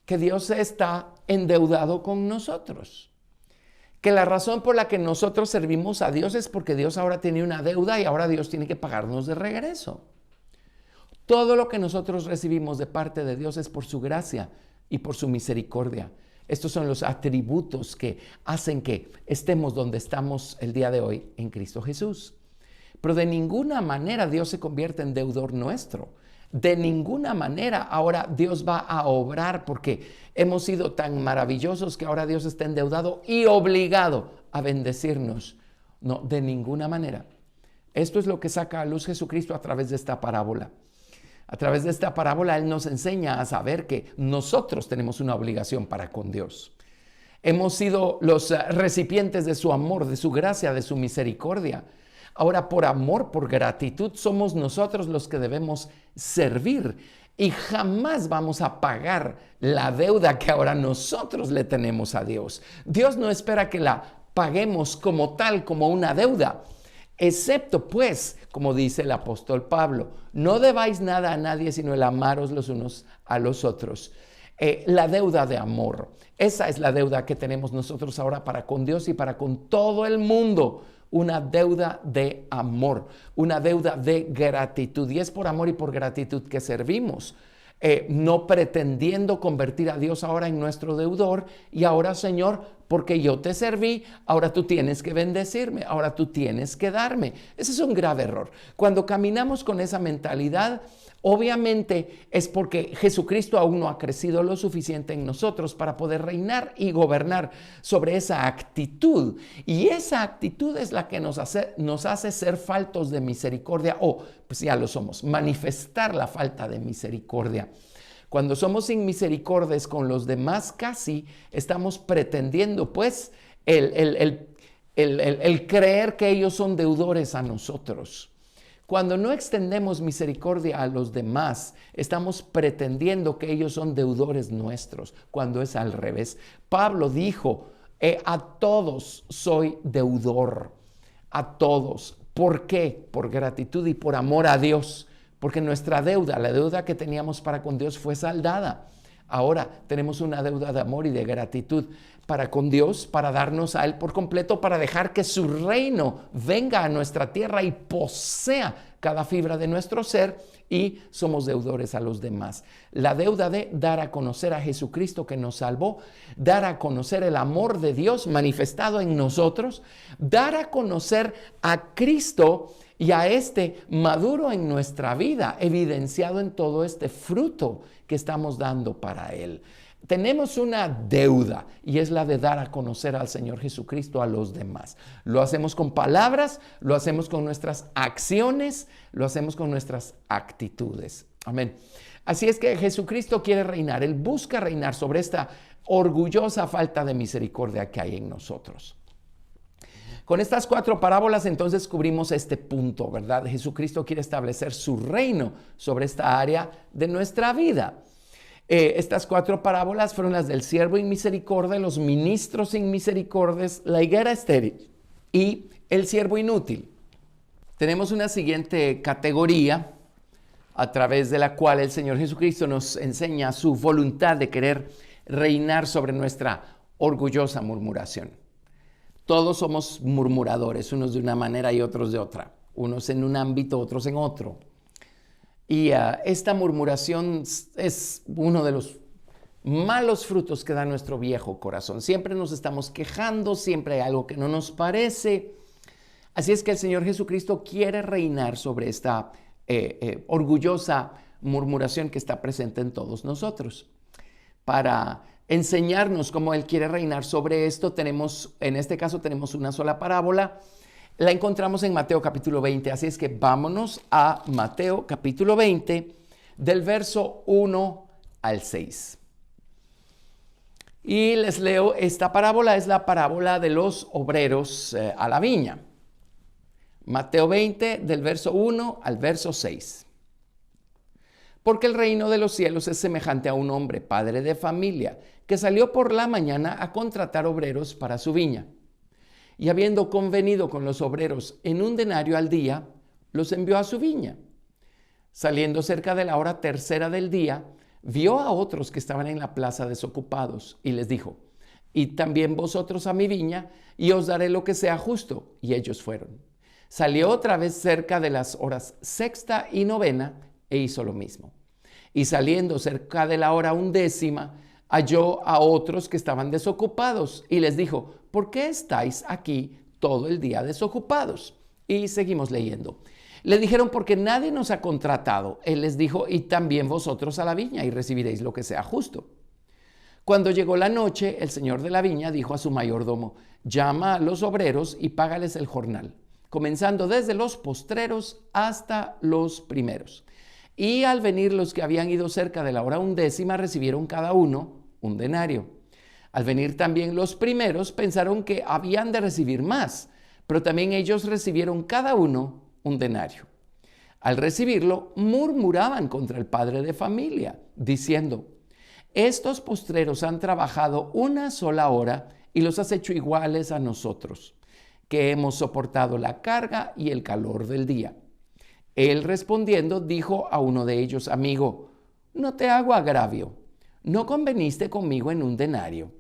que Dios está endeudado con nosotros. Que la razón por la que nosotros servimos a Dios es porque Dios ahora tiene una deuda y ahora Dios tiene que pagarnos de regreso. Todo lo que nosotros recibimos de parte de Dios es por su gracia y por su misericordia. Estos son los atributos que hacen que estemos donde estamos el día de hoy en Cristo Jesús. Pero de ninguna manera Dios se convierte en deudor nuestro. De ninguna manera ahora Dios va a obrar porque hemos sido tan maravillosos que ahora Dios está endeudado y obligado a bendecirnos. No, de ninguna manera. Esto es lo que saca a luz Jesucristo a través de esta parábola. A través de esta parábola Él nos enseña a saber que nosotros tenemos una obligación para con Dios. Hemos sido los recipientes de su amor, de su gracia, de su misericordia. Ahora, por amor, por gratitud, somos nosotros los que debemos servir y jamás vamos a pagar la deuda que ahora nosotros le tenemos a Dios. Dios no espera que la paguemos como tal, como una deuda. Excepto pues, como dice el apóstol Pablo, no debáis nada a nadie sino el amaros los unos a los otros. La deuda de amor, esa es la deuda que tenemos nosotros ahora para con Dios y para con todo el mundo. Una deuda de amor, una deuda de gratitud. Y es por amor y por gratitud que servimos. No pretendiendo convertir a Dios ahora en nuestro deudor y ahora, Señor, porque yo te serví, ahora tú tienes que bendecirme, ahora tú tienes que darme. Ese es un grave error. Cuando caminamos con esa mentalidad, obviamente es porque Jesucristo aún no ha crecido lo suficiente en nosotros para poder reinar y gobernar sobre esa actitud. Y esa actitud es la que nos hace ser faltos de misericordia o, pues ya lo somos, manifestar la falta de misericordia. Cuando somos inmisericordias con los demás, casi estamos pretendiendo, pues, el creer que ellos son deudores a nosotros. Cuando no extendemos misericordia a los demás, estamos pretendiendo que ellos son deudores nuestros, cuando es al revés. Pablo dijo, a todos soy deudor, a todos. ¿Por qué? Por gratitud y por amor a Dios. Porque nuestra deuda, la deuda que teníamos para con Dios fue saldada. Ahora tenemos una deuda de amor y de gratitud para con Dios, para darnos a Él por completo, para dejar que su reino venga a nuestra tierra y posea cada fibra de nuestro ser, y somos deudores a los demás. La deuda de dar a conocer a Jesucristo que nos salvó, dar a conocer el amor de Dios manifestado en nosotros, dar a conocer a Cristo y a este maduro en nuestra vida, evidenciado en todo este fruto que estamos dando para Él. Tenemos una deuda y es la de dar a conocer al Señor Jesucristo a los demás. Lo hacemos con palabras, lo hacemos con nuestras acciones, lo hacemos con nuestras actitudes. Amén. Así es que Jesucristo quiere reinar. Él busca reinar sobre esta orgullosa falta de misericordia que hay en nosotros. Con estas 4 parábolas entonces cubrimos este punto, ¿verdad? Jesucristo quiere establecer su reino sobre esta área de nuestra vida. Estas 4 parábolas fueron las del siervo sin misericordia, los ministros sin misericordia, la higuera estéril y el siervo inútil. Tenemos una siguiente categoría a través de la cual el Señor Jesucristo nos enseña su voluntad de querer reinar sobre nuestra orgullosa murmuración. Todos somos murmuradores, unos de una manera y otros de otra, unos en un ámbito, otros en otro. Y esta murmuración es uno de los malos frutos que da nuestro viejo corazón. Siempre nos estamos quejando, siempre hay algo que no nos parece. Así es que el Señor Jesucristo quiere reinar sobre esta orgullosa murmuración que está presente en todos nosotros. Para enseñarnos cómo Él quiere reinar sobre esto, en este caso tenemos una sola parábola. La encontramos en Mateo capítulo 20, así es que vámonos a Mateo capítulo 20, del verso 1 al 6. Y les leo, esta parábola es la parábola de los obreros a la viña. Mateo 20, del verso 1 al verso 6. Porque el reino de los cielos es semejante a un hombre, padre de familia, que salió por la mañana a contratar obreros para su viña. Y habiendo convenido con los obreros en 1 denario al día, los envió a su viña. Saliendo cerca de la hora tercera del día, vio a otros que estaban en la plaza desocupados y les dijo: id también vosotros a mi viña y os daré lo que sea justo. Y ellos fueron. Salió otra vez cerca de las horas sexta y novena e hizo lo mismo. Y saliendo cerca de la hora 11, halló a otros que estaban desocupados y les dijo: ¿por qué estáis aquí todo el día desocupados? Y seguimos leyendo. Le dijeron: porque nadie nos ha contratado. Él les dijo: id también vosotros a la viña y recibiréis lo que sea justo. Cuando llegó la noche, el señor de la viña dijo a su mayordomo: llama a los obreros y págales el jornal, comenzando desde los postreros hasta los primeros. Y al venir los que habían ido cerca de la hora 11, recibieron cada uno 1 denario. Al venir también los primeros, pensaron que habían de recibir más, pero también ellos recibieron cada uno 1 denario. Al recibirlo, murmuraban contra el padre de familia, diciendo: estos postreros han trabajado 1 sola hora y los has hecho iguales a nosotros, que hemos soportado la carga y el calor del día. Él respondiendo dijo a uno de ellos: amigo, no te hago agravio. No conveniste conmigo en 1 denario.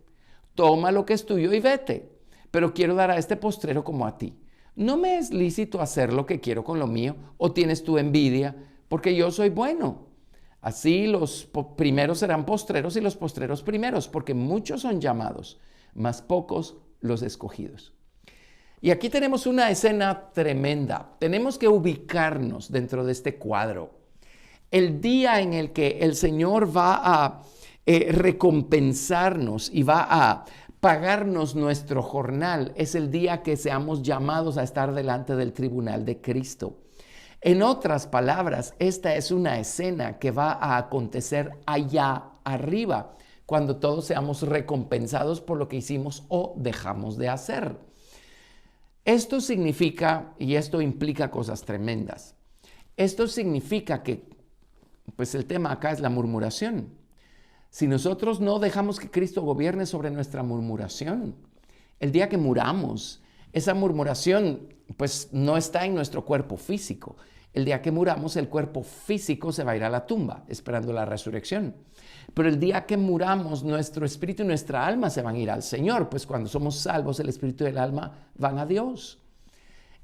Toma lo que es tuyo y vete. Pero quiero dar a este postrero como a ti. ¿No me es lícito hacer lo que quiero con lo mío? ¿O tienes tú envidia? Porque yo soy bueno. Así los primeros serán postreros y los postreros primeros, porque muchos son llamados, mas pocos los escogidos. Y aquí tenemos una escena tremenda. Tenemos que ubicarnos dentro de este cuadro. El día en el que el Señor va a recompensarnos y va a pagarnos nuestro jornal es el día que seamos llamados a estar delante del tribunal de Cristo. En otras palabras, esta es una escena que va a acontecer allá arriba, cuando todos seamos recompensados por lo que hicimos o dejamos de hacer. Esto significa, y esto implica cosas tremendas, esto significa que, pues el tema acá es la murmuración. Si nosotros no dejamos que Cristo gobierne sobre nuestra murmuración, el día que muramos, esa murmuración pues no está en nuestro cuerpo físico. El día que muramos, el cuerpo físico se va a ir a la tumba, esperando la resurrección. Pero el día que muramos, nuestro espíritu y nuestra alma se van a ir al Señor, pues cuando somos salvos, el espíritu y el alma van a Dios.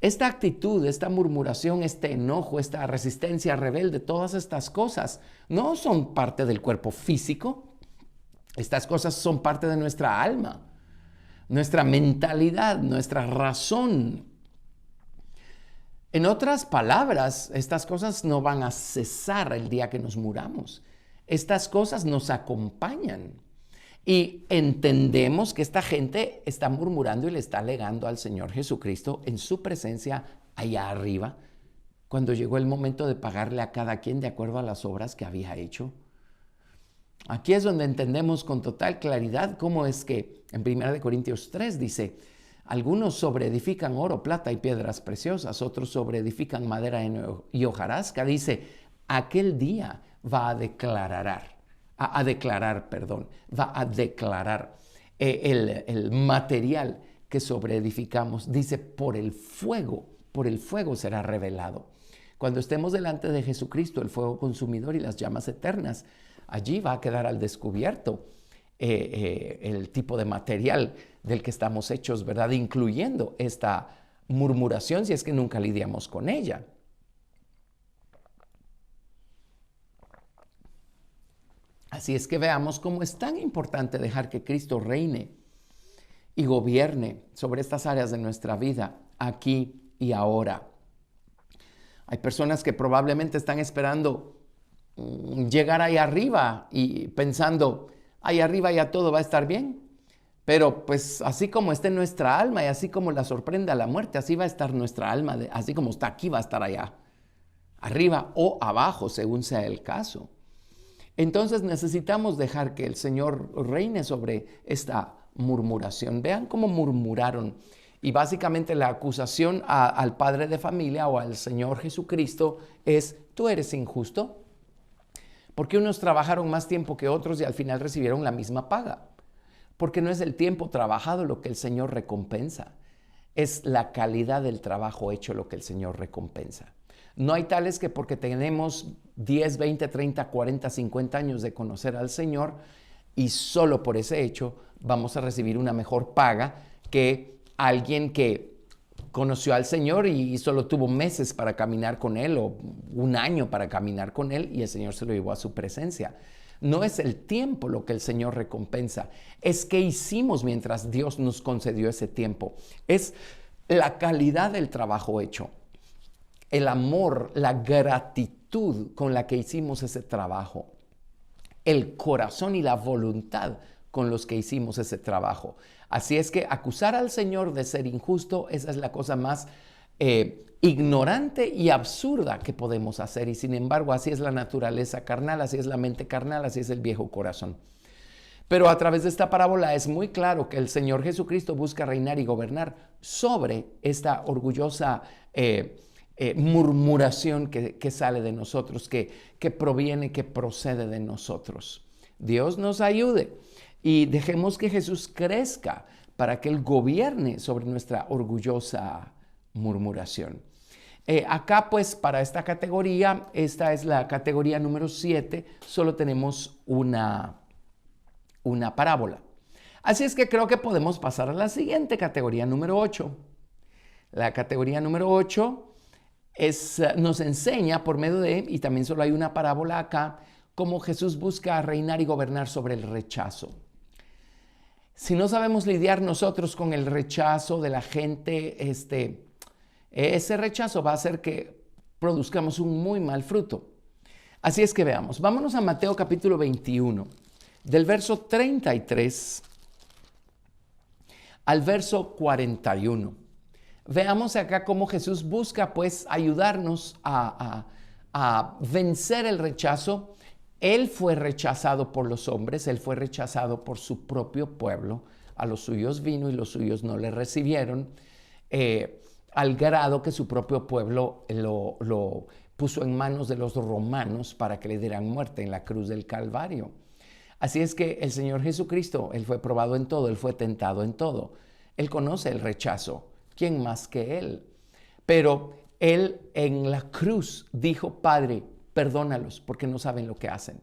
Esta actitud, esta murmuración, este enojo, esta resistencia rebelde, todas estas cosas no son parte del cuerpo físico. Estas cosas son parte de nuestra alma, nuestra mentalidad, nuestra razón. En otras palabras, estas cosas no van a cesar el día que nos muramos. Estas cosas nos acompañan. Y entendemos que esta gente está murmurando y le está alegando al Señor Jesucristo en su presencia allá arriba, cuando llegó el momento de pagarle a cada quien de acuerdo a las obras que había hecho. Aquí es donde entendemos con total claridad cómo es que en 1 Corintios 3 dice: algunos sobreedifican oro, plata y piedras preciosas, otros sobreedifican madera y hojarasca. Dice, aquel día va a declarar el material que sobreedificamos. Dice, por el fuego será revelado. Cuando estemos delante de Jesucristo, el fuego consumidor y las llamas eternas, allí va a quedar al descubierto el tipo de material del que estamos hechos, ¿verdad? Incluyendo esta murmuración, si es que nunca lidiamos con ella. Así es que veamos cómo es tan importante dejar que Cristo reine y gobierne sobre estas áreas de nuestra vida, aquí y ahora. Hay personas que probablemente están esperando llegar ahí arriba y pensando, ahí arriba ya todo va a estar bien. Pero pues así como esté nuestra alma y así como la sorprenda la muerte, así va a estar nuestra alma, así como está aquí va a estar allá, arriba o abajo, según sea el caso. Entonces necesitamos dejar que el Señor reine sobre esta murmuración. Vean cómo murmuraron. Y básicamente la acusación al padre de familia o al Señor Jesucristo es: tú eres injusto, porque unos trabajaron más tiempo que otros y al final recibieron la misma paga. Porque no es el tiempo trabajado lo que el Señor recompensa, es la calidad del trabajo hecho lo que el Señor recompensa. No hay tales que porque tenemos 10, 20, 30, 40, 50 años de conocer al Señor y solo por ese hecho vamos a recibir una mejor paga que alguien que conoció al Señor y solo tuvo meses para caminar con Él o un año para caminar con Él y el Señor se lo llevó a su presencia. No es el tiempo lo que el Señor recompensa, es qué hicimos mientras Dios nos concedió ese tiempo. Es la calidad del trabajo hecho, el amor, la gratitud con la que hicimos ese trabajo, el corazón y la voluntad con los que hicimos ese trabajo. Así es que acusar al Señor de ser injusto, esa es la cosa más ignorante y absurda que podemos hacer. Y sin embargo, así es la naturaleza carnal, así es la mente carnal, así es el viejo corazón. Pero a través de esta parábola es muy claro que el Señor Jesucristo busca reinar y gobernar sobre esta orgullosa murmuración que sale de nosotros, que proviene, que procede de nosotros. Dios nos ayude y dejemos que Jesús crezca para que Él gobierne sobre nuestra orgullosa murmuración. Acá pues para esta categoría, esta es la categoría número 7, solo tenemos una parábola. Así es que creo que podemos pasar a la siguiente categoría número 8. La categoría número 8 nos enseña por medio de, y también solo hay una parábola acá, cómo Jesús busca reinar y gobernar sobre el rechazo. Si no sabemos lidiar nosotros con el rechazo de la gente, ese rechazo va a hacer que produzcamos un muy mal fruto. Así es que veamos, vámonos a Mateo capítulo 21, del verso 33 al verso 41. Veamos acá cómo Jesús busca pues ayudarnos a vencer el rechazo. Él fue rechazado por los hombres, Él fue rechazado por su propio pueblo. A los suyos vino y los suyos no le recibieron, al grado que su propio pueblo lo puso en manos de los romanos para que le dieran muerte en la cruz del Calvario. Así es que el Señor Jesucristo, Él fue probado en todo, Él fue tentado en todo. Él conoce el rechazo. ¿Quién más que Él? Pero Él en la cruz dijo: Padre, perdónalos porque no saben lo que hacen.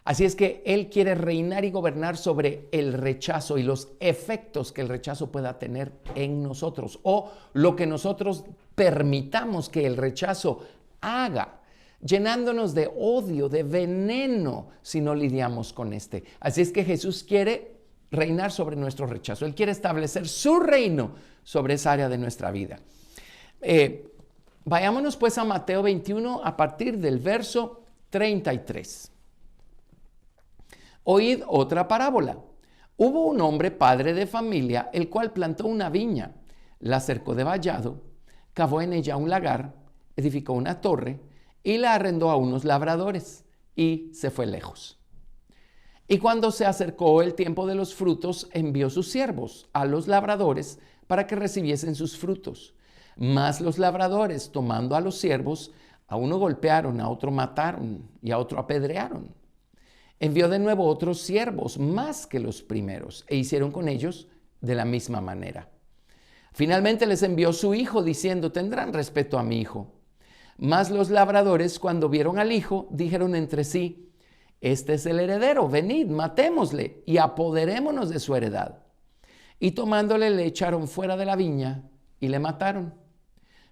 Así es que Él quiere reinar y gobernar sobre el rechazo y los efectos que el rechazo pueda tener en nosotros o lo que nosotros permitamos que el rechazo haga, llenándonos de odio, de veneno si no lidiamos con este. Así es que Jesús quiere reinar sobre nuestro rechazo. Él quiere establecer su reino sobre esa área de nuestra vida. Vayámonos pues a Mateo 21 a partir del verso 33. Oíd otra parábola. Hubo un hombre padre de familia, el cual plantó una viña, la cercó de vallado, cavó en ella un lagar, edificó una torre y la arrendó a unos labradores y se fue lejos. Y cuando se acercó el tiempo de los frutos, envió sus siervos a los labradores para que recibiesen sus frutos. Mas los labradores, tomando a los siervos, a uno golpearon, a otro mataron y a otro apedrearon. Envió de nuevo otros siervos, más que los primeros, e hicieron con ellos de la misma manera. Finalmente les envió su hijo, diciendo: tendrán respeto a mi hijo. Mas los labradores, cuando vieron al hijo, dijeron entre sí: este es el heredero, venid, matémosle y apoderémonos de su heredad. Y tomándole le echaron fuera de la viña y le mataron.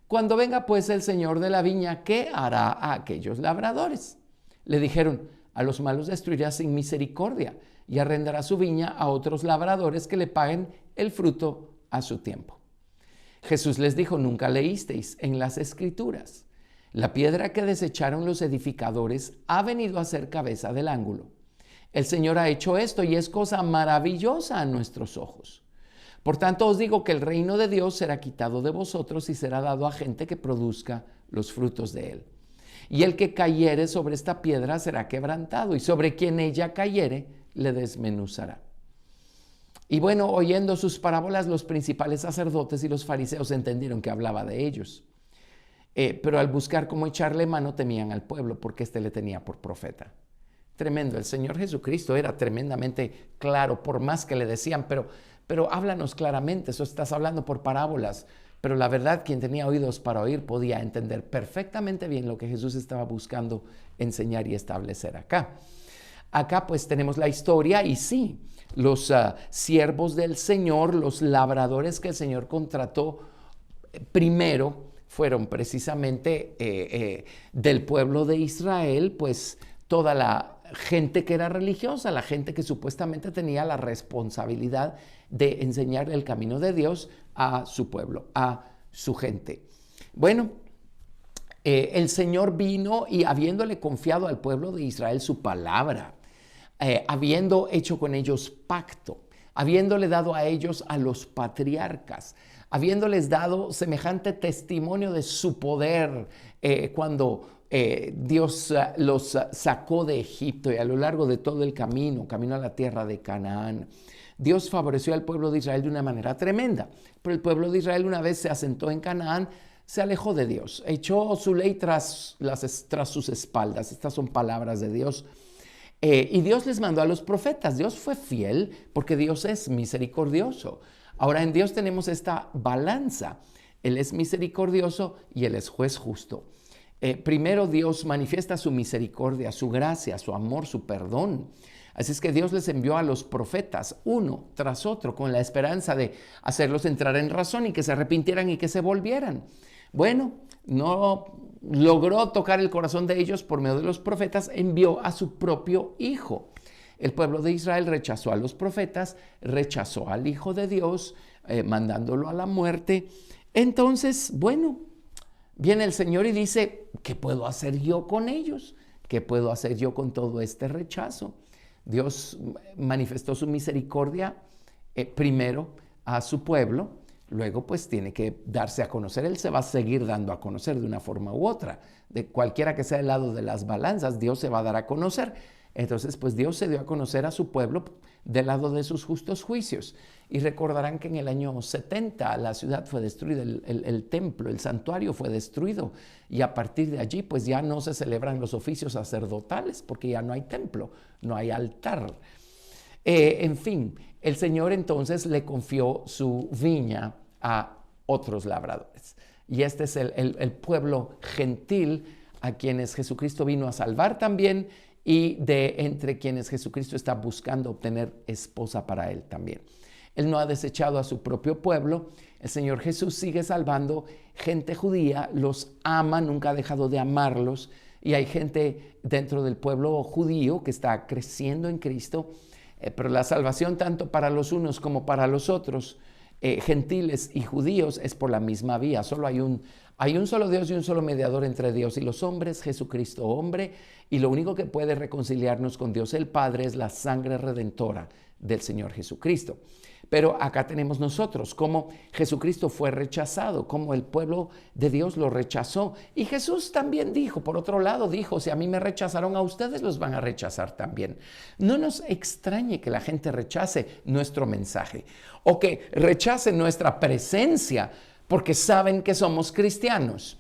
Cuando venga pues el señor de la viña, ¿qué hará a aquellos labradores? Le dijeron: a los malos destruirá sin misericordia y arrendará su viña a otros labradores que le paguen el fruto a su tiempo. Jesús les dijo: ¿nunca leísteis en las Escrituras La piedra que desecharon los edificadores ha venido a ser cabeza del ángulo. El Señor ha hecho esto y es cosa maravillosa a nuestros ojos. Por tanto os digo que el reino de Dios será quitado de vosotros y será dado a gente que produzca los frutos de él. Y el que cayere sobre esta piedra será quebrantado, y sobre quien ella cayere le desmenuzará. Y bueno, oyendo sus parábolas, los principales sacerdotes y los fariseos entendieron que hablaba de ellos. Pero al buscar cómo echarle mano, temían al pueblo, porque éste le tenía por profeta. Tremendo, el Señor Jesucristo era tremendamente claro, por más que le decían, pero háblanos claramente, eso estás hablando por parábolas. Pero la verdad, quien tenía oídos para oír podía entender perfectamente bien lo que Jesús estaba buscando enseñar y establecer acá. Acá pues tenemos la historia y sí, los siervos del Señor, los labradores que el Señor contrató primero fueron precisamente del pueblo de Israel, pues toda la gente que era religiosa, la gente que supuestamente tenía la responsabilidad de enseñar el camino de Dios a su pueblo, a su gente. Bueno, el Señor vino y habiéndole confiado al pueblo de Israel su palabra, habiendo hecho con ellos pacto, habiéndole dado a ellos a los patriarcas, habiéndoles dado semejante testimonio de su poder cuando Dios los sacó de Egipto y a lo largo de todo el camino a la tierra de Canaán. Dios favoreció al pueblo de Israel de una manera tremenda, pero el pueblo de Israel, una vez se asentó en Canaán, se alejó de Dios, echó su ley tras sus espaldas. Estas son palabras de Dios. Y Dios les mandó a los profetas. Dios fue fiel porque Dios es misericordioso. Ahora en Dios tenemos esta balanza. Él es misericordioso y Él es juez justo. Primero Dios manifiesta su misericordia, su gracia, su amor, su perdón. Así es que Dios les envió a los profetas uno tras otro con la esperanza de hacerlos entrar en razón y que se arrepintieran y que se volvieran. Bueno, no logró tocar el corazón de ellos por medio de los profetas, envió a su propio Hijo. El pueblo de Israel rechazó a los profetas, rechazó al Hijo de Dios, mandándolo a la muerte. Entonces, bueno, viene el Señor y dice, ¿qué puedo hacer yo con ellos? ¿Qué puedo hacer yo con todo este rechazo? Dios manifestó su misericordia primero a su pueblo, luego pues tiene que darse a conocer. Él se va a seguir dando a conocer de una forma u otra. De cualquiera que sea el lado de las balanzas, Dios se va a dar a conocer. Entonces pues Dios se dio a conocer a su pueblo del lado de sus justos juicios. Y recordarán que en el año 70 la ciudad fue destruida, el templo, el santuario fue destruido. Y a partir de allí pues ya no se celebran los oficios sacerdotales porque ya no hay templo, no hay altar. En fin, el Señor entonces le confió su viña a otros labradores. Y este es el pueblo gentil a quienes Jesucristo vino a salvar también y de entre quienes Jesucristo está buscando obtener esposa para él también. Él no ha desechado a su propio pueblo. El Señor Jesús sigue salvando gente judía, los ama, nunca ha dejado de amarlos. Y hay gente dentro del pueblo judío que está creciendo en Cristo. Pero la salvación tanto para los unos como para los otros, gentiles y judíos, es por la misma vía. Solo hay un solo Dios y un solo mediador entre Dios y los hombres, Jesucristo hombre. Y lo único que puede reconciliarnos con Dios el Padre es la sangre redentora del Señor Jesucristo. Pero acá tenemos nosotros cómo Jesucristo fue rechazado, cómo el pueblo de Dios lo rechazó. Y Jesús también dijo, por otro lado, dijo, si a mí me rechazaron, a ustedes los van a rechazar también. No nos extrañe que la gente rechace nuestro mensaje o que rechace nuestra presencia porque saben que somos cristianos.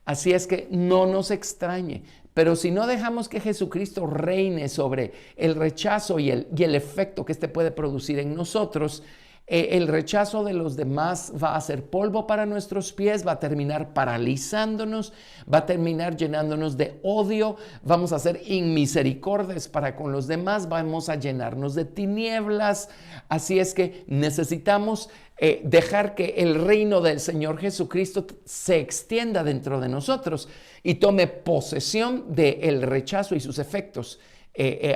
Así es que no nos extrañe. Pero si no dejamos que Jesucristo reine sobre el rechazo y el efecto que éste puede producir en nosotros, el rechazo de los demás va a ser polvo para nuestros pies, va a terminar paralizándonos, va a terminar llenándonos de odio, vamos a ser inmisericordias para con los demás, vamos a llenarnos de tinieblas. Así es que necesitamos dejar que el reino del Señor Jesucristo se extienda dentro de nosotros y tome posesión del rechazo y sus efectos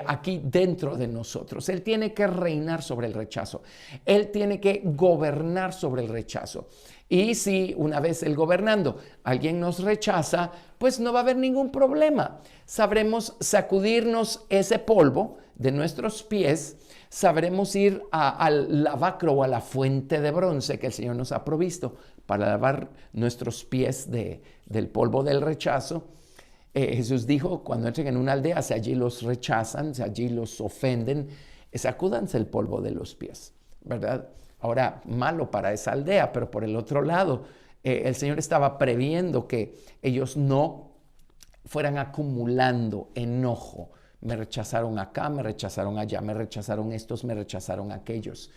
aquí dentro de nosotros. Él tiene que reinar sobre el rechazo. Él tiene que gobernar sobre el rechazo. Y si una vez Él gobernando, alguien nos rechaza, pues no va a haber ningún problema. Sabremos sacudirnos ese polvo de nuestros pies, sabremos ir al lavacro o a la fuente de bronce que el Señor nos ha provisto para lavar nuestros pies del polvo del rechazo. Jesús dijo, cuando entren en una aldea, si allí los rechazan, si allí los ofenden, sacúdanse el polvo de los pies, ¿verdad? Ahora, malo para esa aldea, pero por el otro lado, el Señor estaba previendo que ellos no fueran acumulando enojo. Me rechazaron acá, me rechazaron allá, me rechazaron estos, me rechazaron aquellos,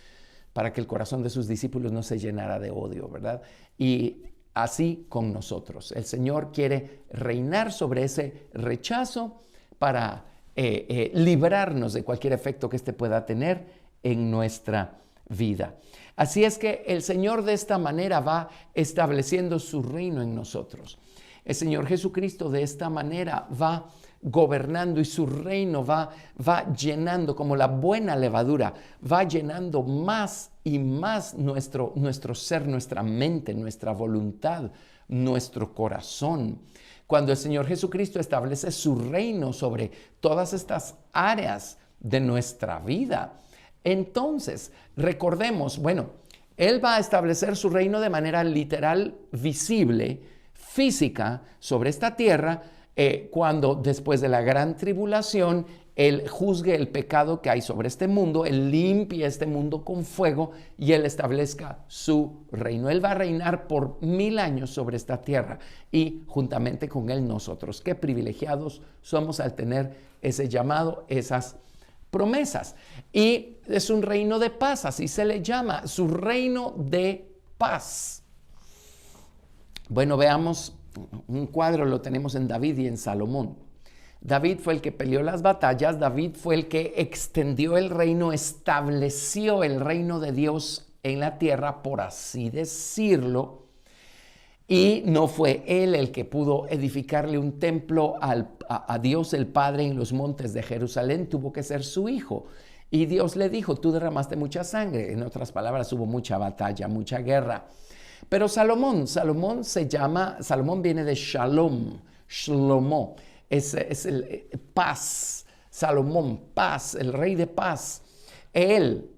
para que el corazón de sus discípulos no se llenara de odio, ¿verdad? Y así con nosotros. El Señor quiere reinar sobre ese rechazo para librarnos de cualquier efecto que éste pueda tener en nuestra vida. Así es que el Señor de esta manera va estableciendo su reino en nosotros. El Señor Jesucristo de esta manera va gobernando y su reino va llenando como la buena levadura, va llenando más y más nuestro ser, nuestra mente, nuestra voluntad, nuestro corazón. Cuando el Señor Jesucristo establece su reino sobre todas estas áreas de nuestra vida, entonces recordemos, bueno, Él va a establecer su reino de manera literal, visible, física, sobre esta tierra, cuando después de la gran tribulación, Él juzgue el pecado que hay sobre este mundo, Él limpie este mundo con fuego y Él establezca su reino. Él va a reinar por 1000 años sobre esta tierra y juntamente con Él nosotros. Qué privilegiados somos al tener ese llamado, esas promesas. Y es un reino de paz, así se le llama, su reino de paz. Bueno, veamos un cuadro, lo tenemos en David y en Salomón. David fue el que peleó las batallas, David fue el que extendió el reino, estableció el reino de Dios en la tierra, por así decirlo, y no fue él el que pudo edificarle un templo a Dios el Padre en los montes de Jerusalén, tuvo que ser su hijo. Y Dios le dijo, tú derramaste mucha sangre, en otras palabras, hubo mucha batalla, mucha guerra. Pero Salomón viene de Shalom, Shlomo, es el paz, Salomón, paz, el rey de paz. Él,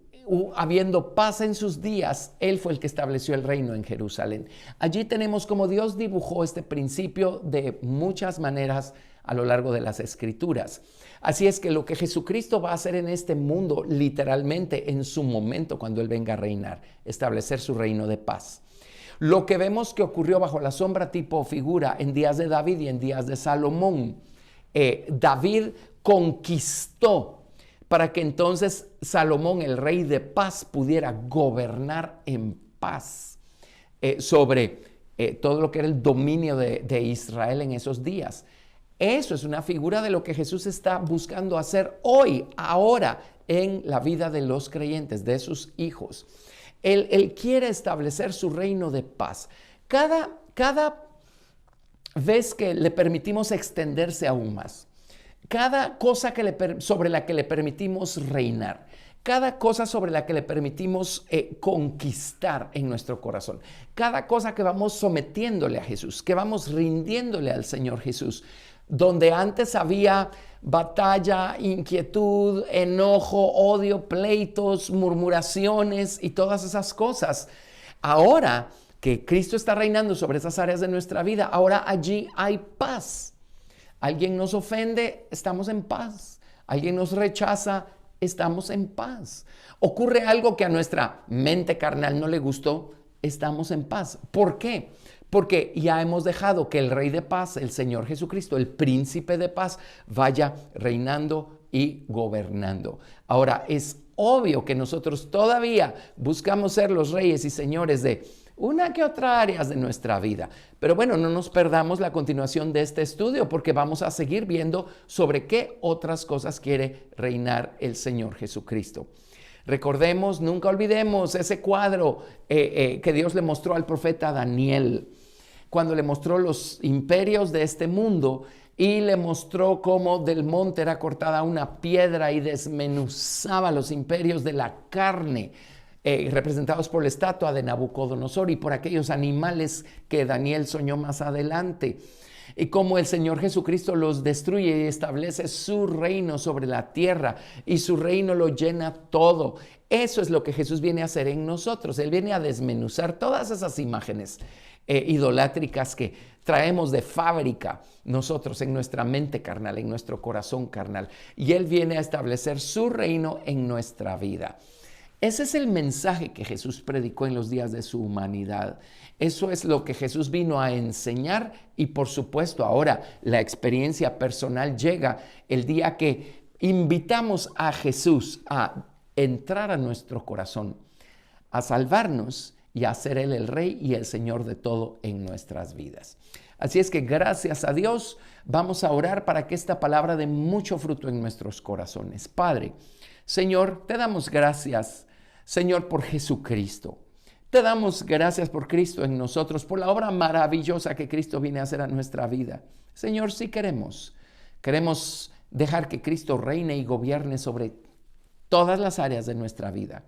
habiendo paz en sus días, él fue el que estableció el reino en Jerusalén. Allí tenemos como Dios dibujó este principio de muchas maneras a lo largo de las Escrituras. Así es que lo que Jesucristo va a hacer en este mundo, literalmente en su momento, cuando Él venga a reinar, establecer su reino de paz. Lo que vemos que ocurrió bajo la sombra, tipo figura, en días de David y en días de Salomón. David conquistó para que entonces Salomón, el rey de paz, pudiera gobernar en paz sobre todo lo que era el dominio de Israel en esos días. Eso es una figura de lo que Jesús está buscando hacer hoy, ahora, en la vida de los creyentes, de sus hijos. Él quiere establecer su reino de paz. Cada vez que le permitimos extenderse aún más, cada cosa sobre la que le permitimos reinar, cada cosa sobre la que le permitimos conquistar en nuestro corazón, cada cosa que vamos sometiéndole a Jesús, que vamos rindiéndole al Señor Jesús, donde antes había batalla, inquietud, enojo, odio, pleitos, murmuraciones y todas esas cosas. Ahora que Cristo está reinando sobre esas áreas de nuestra vida, ahora allí hay paz. Alguien nos ofende, estamos en paz. Alguien nos rechaza, estamos en paz. Ocurre algo que a nuestra mente carnal no le gustó, estamos en paz. ¿Por qué? Porque ya hemos dejado que el Rey de paz, el Señor Jesucristo, el Príncipe de paz, vaya reinando y gobernando. Ahora, es obvio que nosotros todavía buscamos ser los reyes y señores de una que otra áreas de nuestra vida. Pero bueno, no nos perdamos la continuación de este estudio porque vamos a seguir viendo sobre qué otras cosas quiere reinar el Señor Jesucristo. Recordemos, nunca olvidemos ese cuadro que Dios le mostró al profeta Daniel. Cuando le mostró los imperios de este mundo, y le mostró cómo del monte era cortada una piedra y desmenuzaba los imperios de la carne, representados por la estatua de Nabucodonosor y por aquellos animales que Daniel soñó más adelante. Y cómo el Señor Jesucristo los destruye y establece su reino sobre la tierra, y su reino lo llena todo. Eso es lo que Jesús viene a hacer en nosotros. Él viene a desmenuzar todas esas imágenes idolátricas que traemos de fábrica nosotros en nuestra mente carnal, en nuestro corazón carnal. Y Él viene a establecer su reino en nuestra vida. Ese es el mensaje que Jesús predicó en los días de su humanidad. Eso es lo que Jesús vino a enseñar, y por supuesto ahora la experiencia personal llega el día que invitamos a Jesús a entrar a nuestro corazón, a salvarnos y a ser Él el Rey y el Señor de todo en nuestras vidas. Así es que gracias a Dios vamos a orar para que esta palabra dé mucho fruto en nuestros corazones. Padre, Señor, te damos gracias, Señor, por Jesucristo. Te damos gracias por Cristo en nosotros, por la obra maravillosa que Cristo viene a hacer a nuestra vida. Señor, sí queremos dejar que Cristo reine y gobierne sobre todas las áreas de nuestra vida.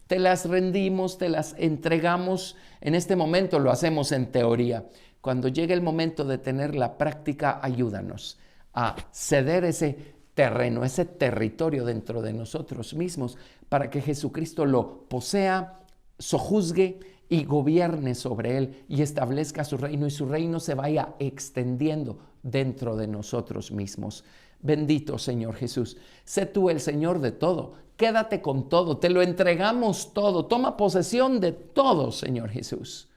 Te las rendimos, te las entregamos. En este momento lo hacemos en teoría. Cuando llegue el momento de tener la práctica, ayúdanos a ceder ese terreno, ese territorio dentro de nosotros mismos, para que Jesucristo lo posea, sojuzgue y gobierne sobre él y establezca su reino, y su reino se vaya extendiendo dentro de nosotros mismos. Bendito Señor Jesús, sé tú el Señor de todo, quédate con todo, te lo entregamos todo, toma posesión de todo, Señor Jesús.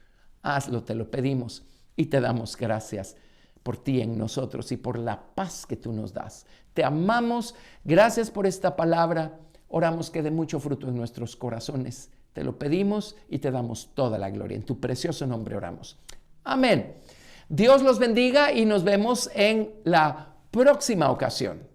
Hazlo, te lo pedimos y te damos gracias por ti en nosotros y por la paz que tú nos das. Te amamos, gracias por esta palabra, oramos que dé mucho fruto en nuestros corazones. Te lo pedimos y te damos toda la gloria. En tu precioso nombre oramos. Amén. Dios los bendiga y nos vemos en la próxima ocasión.